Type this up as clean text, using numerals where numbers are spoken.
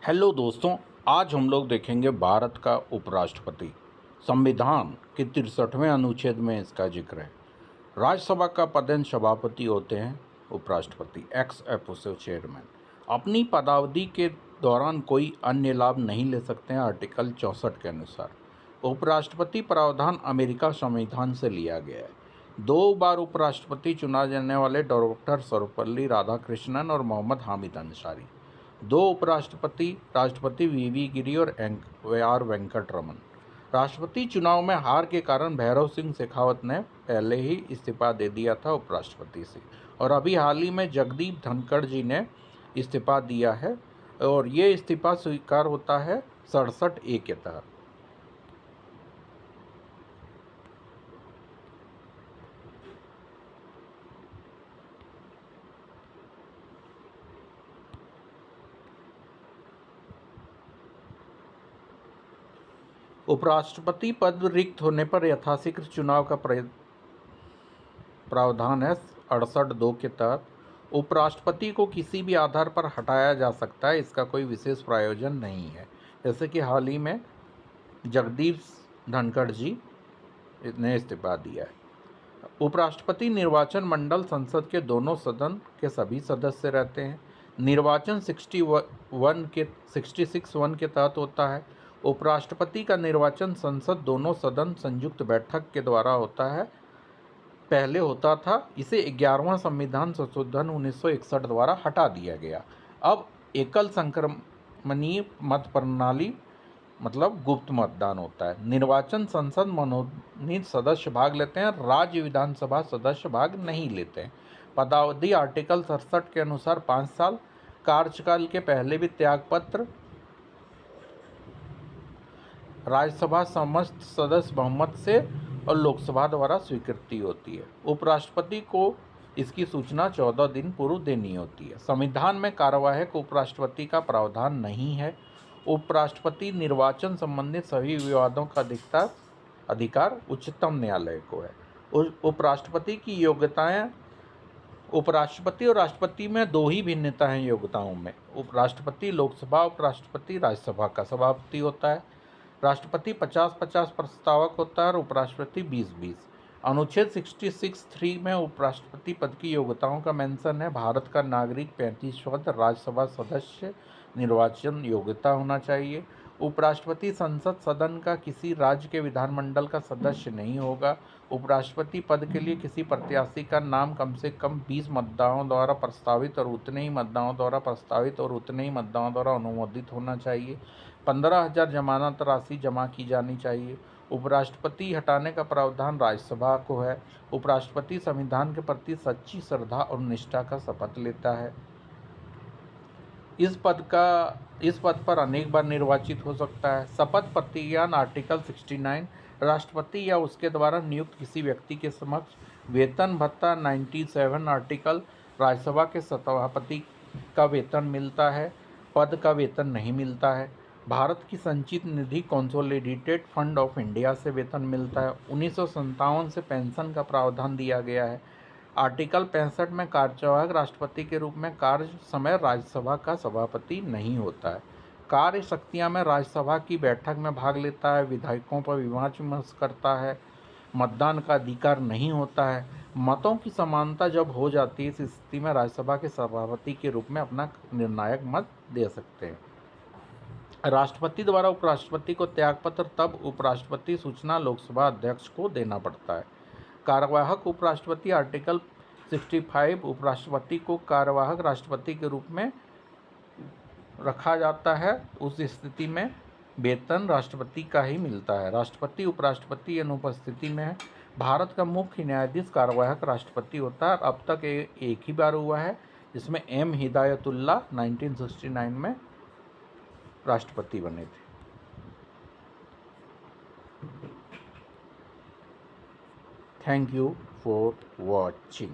Hello दोस्तों, आज हम लोग देखेंगे भारत का उपराष्ट्रपति। संविधान के 63वें अनुच्छेद में इसका जिक्र है। राज्यसभा का पदेन सभापति होते हैं उपराष्ट्रपति, एक्स ऑफिशियो चेयरमैन। अपनी पदावधि के दौरान कोई अन्य लाभ नहीं ले सकते हैं, आर्टिकल 64 के अनुसार। उपराष्ट्रपति प्रावधान अमेरिका संविधान से लिया गया है। 2 बार उपराष्ट्रपति चुना जाने वाले डॉक्टर सर्वपल्ली राधाकृष्णन और मोहम्मद हामिद अंसारी। 2 उपराष्ट्रपति राष्ट्रपति वीवी गिरी और आर वेंकट रमन। राष्ट्रपति चुनाव में हार के कारण भैरव सिंह शेखावत ने पहले ही इस्तीफा दे दिया था उपराष्ट्रपति से, और अभी हाल ही में जगदीप धनखड़ जी ने इस्तीफा दिया है, और ये इस्तीफा स्वीकार होता है 67A के तहत। उपराष्ट्रपति पद रिक्त होने पर यथाशीघ्र चुनाव का प्रावधान है 68(2) के तहत। उपराष्ट्रपति को किसी भी आधार पर हटाया जा सकता है, इसका कोई विशेष प्रायोजन नहीं है। जैसे कि हाल ही में जगदीप धनखड़ जी ने इस्तीफा दिया है। उपराष्ट्रपति निर्वाचन मंडल संसद के दोनों सदन के सभी सदस्य रहते हैं। निर्वाचन 66(1) के तहत होता है। उपराष्ट्रपति का निर्वाचन संसद दोनों सदन संयुक्त बैठक के द्वारा होता है। पहले होता था, इसे 11वां संविधान संशोधन 1961 द्वारा हटा दिया गया। अब एकल संक्रमणीय मत प्रणाली मतलब गुप्त मतदान होता है। निर्वाचन संसद मनोनीत सदस्य भाग लेते हैं, राज्य विधानसभा सदस्य भाग नहीं लेते हैं। पदावधि आर्टिकल 67 के अनुसार 5 साल। कार्यकाल के पहले भी त्यागपत्र राज्यसभा समस्त सदस्य बहुमत से और लोकसभा द्वारा स्वीकृति होती है। उपराष्ट्रपति को इसकी सूचना 14 दिन पूर्व देनी होती है। संविधान में कार्यवाहक उपराष्ट्रपति का प्रावधान नहीं है। उपराष्ट्रपति निर्वाचन संबंधित सभी विवादों का अधिकार उच्चतम न्यायालय को है। उपराष्ट्रपति की योग्यताएं, उपराष्ट्रपति और राष्ट्रपति में 2 ही भिन्नता है योग्यताओं में। उपराष्ट्रपति लोकसभा, उपराष्ट्रपति राज्यसभा का सभापति होता है। राष्ट्रपति 50-50 प्रस्तावक होता है और उपराष्ट्रपति 20-20। अनुच्छेद 66(3) में उपराष्ट्रपति पद की योग्यताओं का मेंशन है। भारत का नागरिक 35 वर्ष, राज्यसभा सदस्य निर्वाचन योग्यता होना चाहिए। उपराष्ट्रपति संसद सदन का किसी राज्य के विधानमंडल का सदस्य नहीं होगा। उपराष्ट्रपति पद के लिए किसी प्रत्याशी का नाम कम से कम 20 मतदाताओं द्वारा प्रस्तावित और उतने ही मतदाताओं द्वारा अनुमोदित होना चाहिए। 15,000 जमानत राशि जमा की जानी चाहिए। उपराष्ट्रपति हटाने का प्रावधान राज्यसभा को है। उपराष्ट्रपति संविधान के प्रति सच्ची श्रद्धा और निष्ठा का शपथ लेता है। इस पद पर अनेक बार निर्वाचित हो सकता है। शपथ प्रतिज्ञान आर्टिकल 69। राष्ट्रपति या उसके द्वारा नियुक्त किसी व्यक्ति के समक्ष वेतन भत्ता 97 आर्टिकल। राज्यसभा के सभापति का वेतन मिलता है, पद का वेतन नहीं मिलता है। भारत की संचित निधि कंसोलिडेटेड फंड ऑफ इंडिया से वेतन मिलता है। 1957 से पेंशन का प्रावधान दिया गया है। आर्टिकल 65 में कार्यवाहक राष्ट्रपति के रूप में कार्य समय राज्यसभा का सभापति नहीं होता है। कार्य शक्तियां में राज्यसभा की बैठक में भाग लेता है, विधायकों पर विचार विमर्श करता है, मतदान का अधिकार नहीं होता है। मतों की समानता जब हो जाती है, इस स्थिति में राज्यसभा के सभापति के रूप में अपना निर्णायक मत दे सकते हैं। राष्ट्रपति द्वारा उपराष्ट्रपति को त्यागपत्र तब उपराष्ट्रपति सूचना लोकसभा अध्यक्ष को देना पड़ता है। कार्यवाहक उपराष्ट्रपति आर्टिकल 65। उपराष्ट्रपति को कार्यवाहक राष्ट्रपति के रूप में रखा जाता है। उस स्थिति में वेतन राष्ट्रपति का ही मिलता है। राष्ट्रपति उपराष्ट्रपति अनुपस्थिति में है। भारत का मुख्य न्यायाधीश कार्यवाहक राष्ट्रपति होता है। अब तक एक ही बार हुआ है, जिसमें एम हिदायतुल्लाह 1969 में राष्ट्रपति बने थे। Thank you for watching.